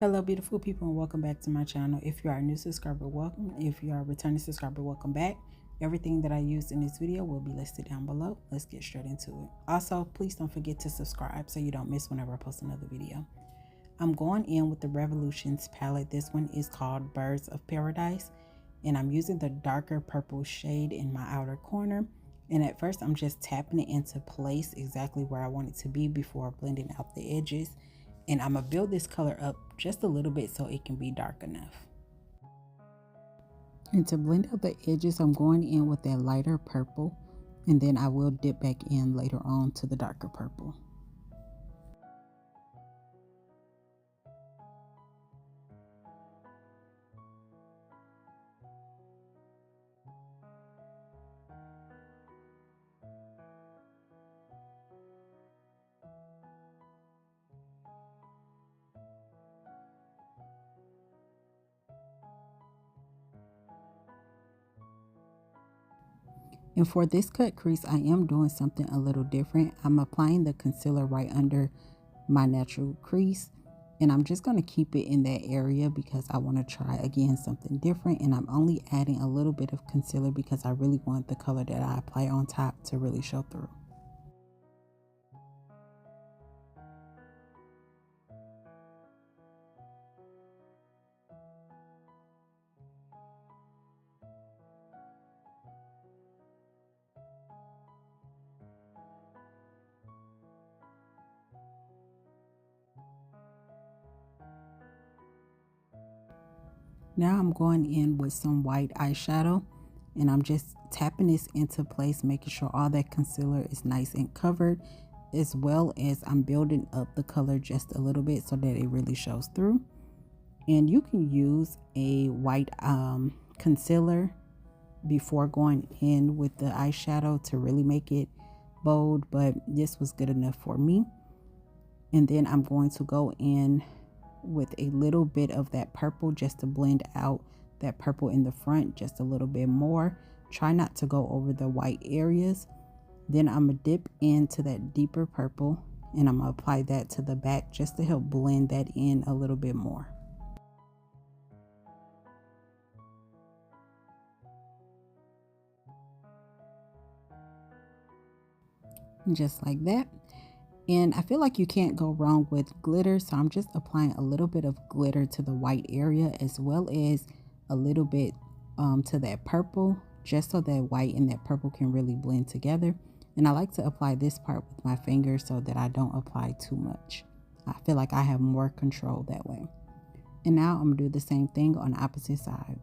Hello beautiful people and welcome back to my channel. If you are a new subscriber, welcome. If you are a returning subscriber, welcome back. Everything that I used in this video will be listed down below. Let's get straight into it. Also, please don't forget to subscribe so you don't miss whenever I post another video. I'm going in with the Revolutions palette. This one is called Birds of Paradise, and I'm using the darker purple shade in my outer corner. And at first I'm just tapping it into place exactly where I want it to be before blending out the edges. And I'm gonna build this color up just a little bit so it can be dark enough. And to blend out the edges, I'm going in with that lighter purple, and then I will dip back in later on to the darker purple. And for this cut crease, I am doing something a little different. I'm applying the concealer right under my natural crease, and I'm just going to keep it in that area because I want to try again something different. And I'm only adding a little bit of concealer because I really want the color that I apply on top to really show through. Now I'm going in with some white eyeshadow, and I'm just tapping this into place, making sure all that concealer is nice and covered, as well as I'm building up the color just a little bit so that it really shows through. And you can use a white concealer before going in with the eyeshadow to really make it bold, but this was good enough for me. And then I'm going to go in with a little bit of that purple just to blend out that purple in the front just a little bit more. Try not to go over the white areas. Then I'm gonna dip into that deeper purple and I'm gonna apply that to the back just to help blend that in a little bit more. Just like that. And I feel like you can't go wrong with glitter, so I'm just applying a little bit of glitter to the white area as well as a little bit to that purple, just so that white and that purple can really blend together. And I like to apply this part with my finger so that I don't apply too much. I feel like I have more control that way. And now I'm gonna do the same thing on the opposite side.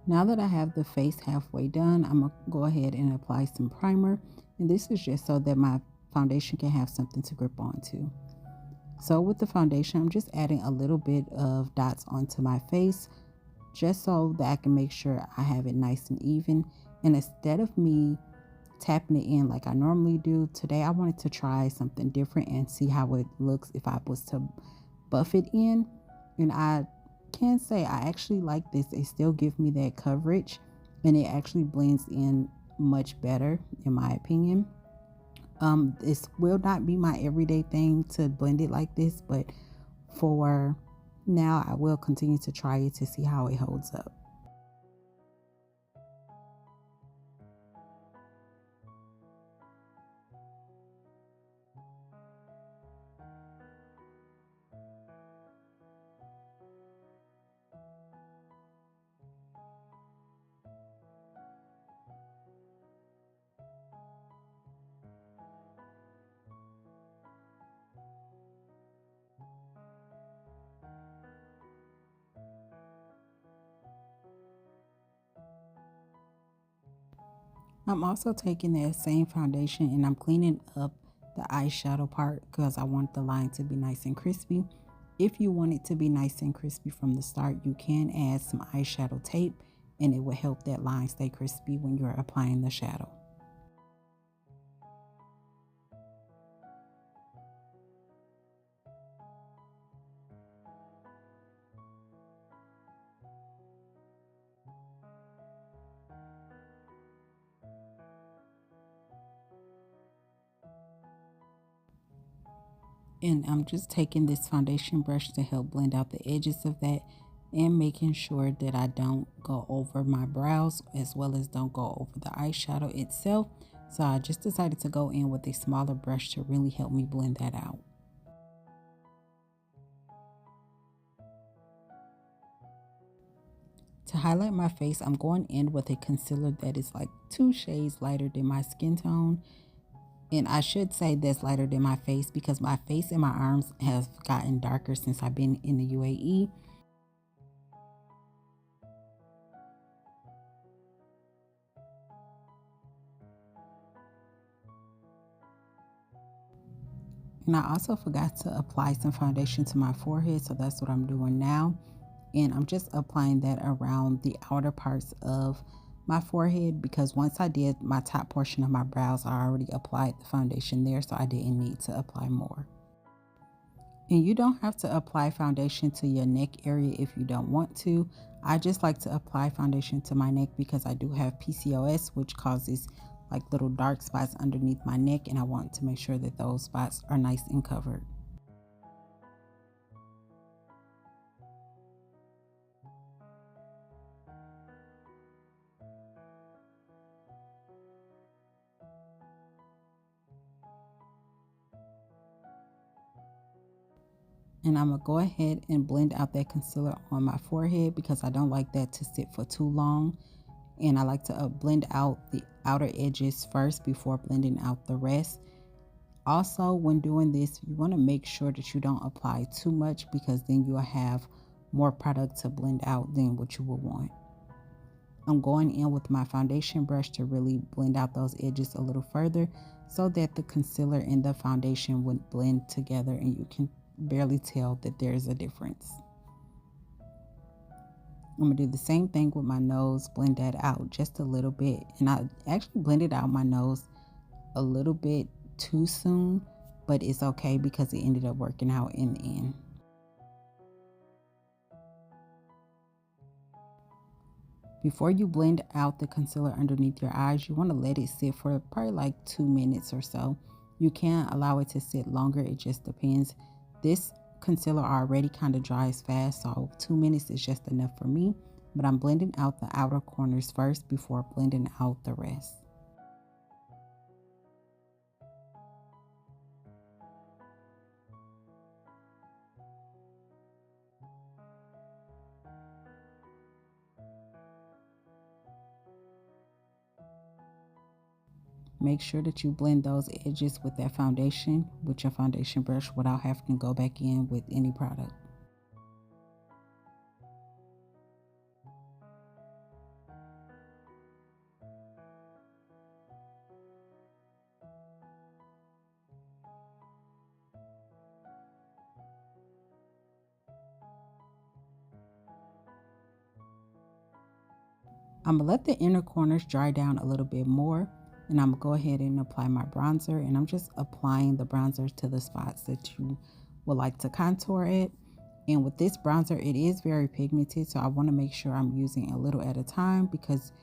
Now that I have the face halfway done, I'm going to go ahead and apply some primer. And this is just so that my foundation can have something to grip onto. So with the foundation, I'm just adding a little bit of dots onto my face, just so that I can make sure I have it nice and even. And instead of me tapping it in like I normally do, today I wanted to try something different and see how it looks if I was to buff it in. And I can say I actually like this. It still gives me that coverage and it actually blends in much better in my opinion. This will not be my everyday thing to blend it like this, but for now I will continue to try it to see how it holds up. I'm also taking that same foundation and I'm cleaning up the eyeshadow part because I want the line to be nice and crispy. If you want it to be nice and crispy from the start, you can add some eyeshadow tape and it will help that line stay crispy when you're applying the shadow. And I'm just taking this foundation brush to help blend out the edges of that and making sure that I don't go over my brows as well as don't go over the eyeshadow itself. So I just decided to go in with a smaller brush to really help me blend that out. To highlight my face, I'm going in with a concealer that is like 2 shades lighter than my skin tone. And I should say that's lighter than my face because my face and my arms have gotten darker since I've been in the UAE. And I also forgot to apply some foundation to my forehead, so that's what I'm doing now. And I'm just applying that around the outer parts of my forehead because once I did my top portion of my brows, I already applied the foundation there, so I didn't need to apply more. And you don't have to apply foundation to your neck area if you don't want to. I just like to apply foundation to my neck because I do have PCOS, which causes like little dark spots underneath my neck, and I want to make sure that those spots are nice and covered. And I'm gonna go ahead and blend out that concealer on my forehead because I don't like that to sit for too long. And I like to blend out the outer edges first before blending out the rest. Also, when doing this, you want to make sure that you don't apply too much because then you'll have more product to blend out than what you will want. I'm going in with my foundation brush to really blend out those edges a little further so that the concealer and the foundation would blend together and you can barely tell that there's a difference. I'm gonna do the same thing with my nose, blend that out just a little bit. And I actually blended out my nose a little bit too soon, but it's okay because it ended up working out in the end. Before you blend out the concealer underneath your eyes, you want to let it sit for probably like 2 minutes or so. You can allow it to sit longer, it just depends. This concealer already kind of dries fast, so 2 minutes is just enough for me. But I'm blending out the outer corners first before blending out the rest. Make sure that you blend those edges with that foundation with your foundation brush without having to go back in with any product. I'm going to let the inner corners dry down a little bit more, and I'm going to go ahead and apply my bronzer, and I'm just applying the bronzer to the spots that you would like to contour it. And with this bronzer, it is very pigmented, so I want to make sure I'm using a little at a time, because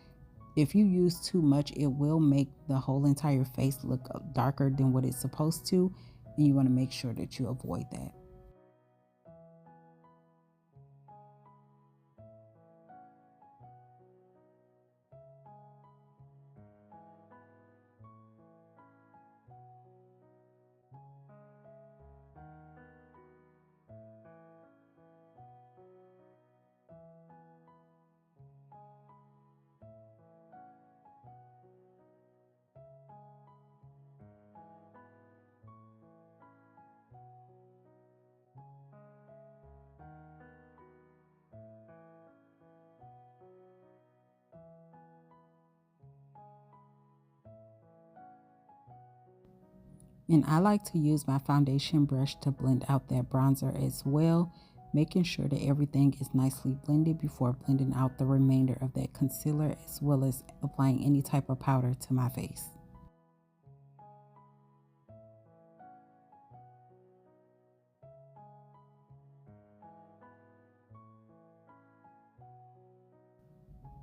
if you use too much, it will make the whole entire face look darker than what it's supposed to, and you want to make sure that you avoid that. And I like to use my foundation brush to blend out that bronzer as well, making sure that everything is nicely blended before blending out the remainder of that concealer, as well as applying any type of powder to my face.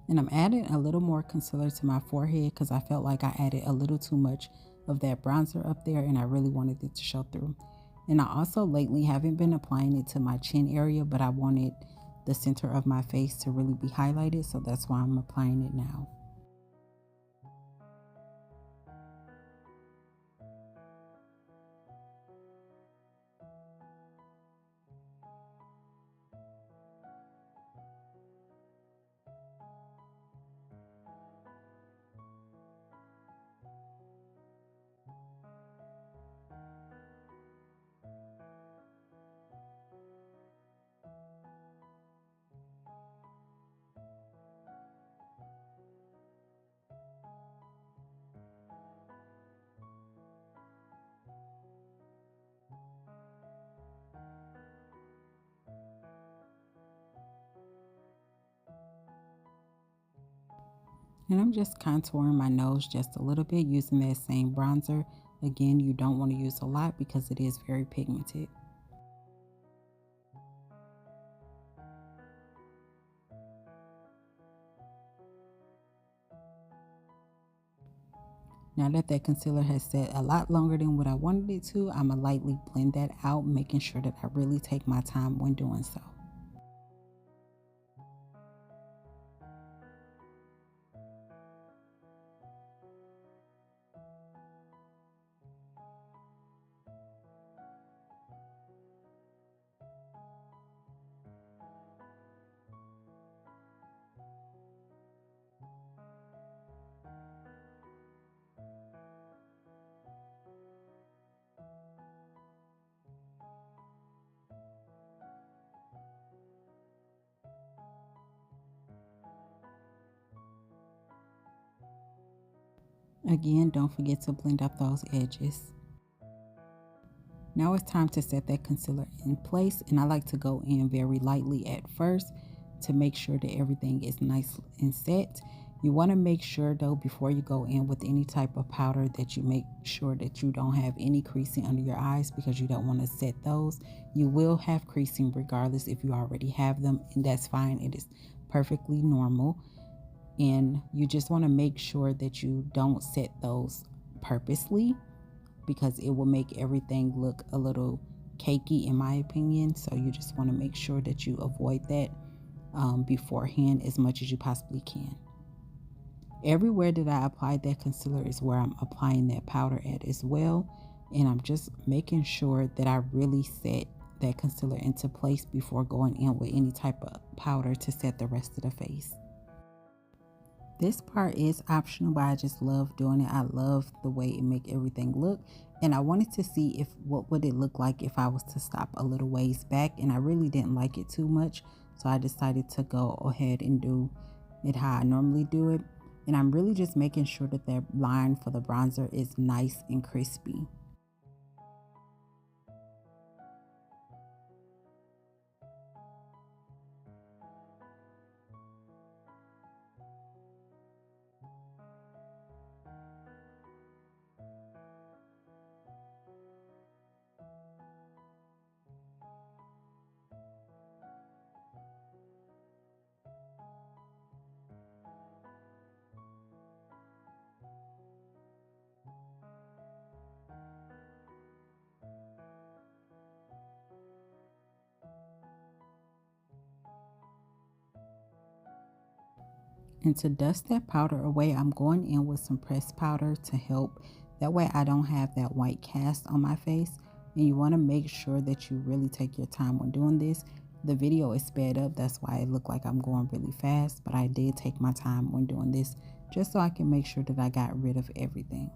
And I'm adding a little more concealer to my forehead because I felt like I added a little too much of that bronzer up there, and I really wanted it to show through. And I also lately haven't been applying it to my chin area, but I wanted the center of my face to really be highlighted, so that's why I'm applying it now. And I'm just contouring my nose just a little bit using that same bronzer. Again, you don't want to use a lot because it is very pigmented. Now that that concealer has set a lot longer than what I wanted it to, I'm going to lightly blend that out, making sure that I really take my time when doing so. Again, don't forget to blend up those edges. Now it's time to set that concealer in place, and I like to go in very lightly at first to make sure that everything is nice and set. You want to make sure though, before you go in with any type of powder, that you make sure that you don't have any creasing under your eyes, because you don't want to set those. You will have creasing regardless if you already have them, and that's fine. It is perfectly normal. And you just want to make sure that you don't set those purposely, because it will make everything look a little cakey in my opinion. So you just want to make sure that you avoid that beforehand as much as you possibly can. Everywhere that I applied that concealer is where I'm applying that powder at as well, and I'm just making sure that I really set that concealer into place before going in with any type of powder to set the rest of the face. This part is optional, but I just love doing it. I love the way it make everything look, and I wanted to see if what would it look like if I was to stop a little ways back, and I really didn't like it too much, so I decided to go ahead and do it how I normally do it. And I'm really just making sure that that line for the bronzer is nice and crispy. And to dust that powder away, I'm going in with some pressed powder to help. That way I don't have that white cast on my face. And you want to make sure that you really take your time when doing this. The video is sped up, that's why it looked like I'm going really fast, but I did take my time when doing this just so I can make sure that I got rid of everything.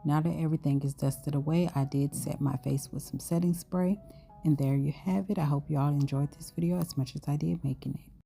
Now that everything is dusted away, I did set my face with some setting spray. And there you have it. I hope you all enjoyed this video as much as I did making it.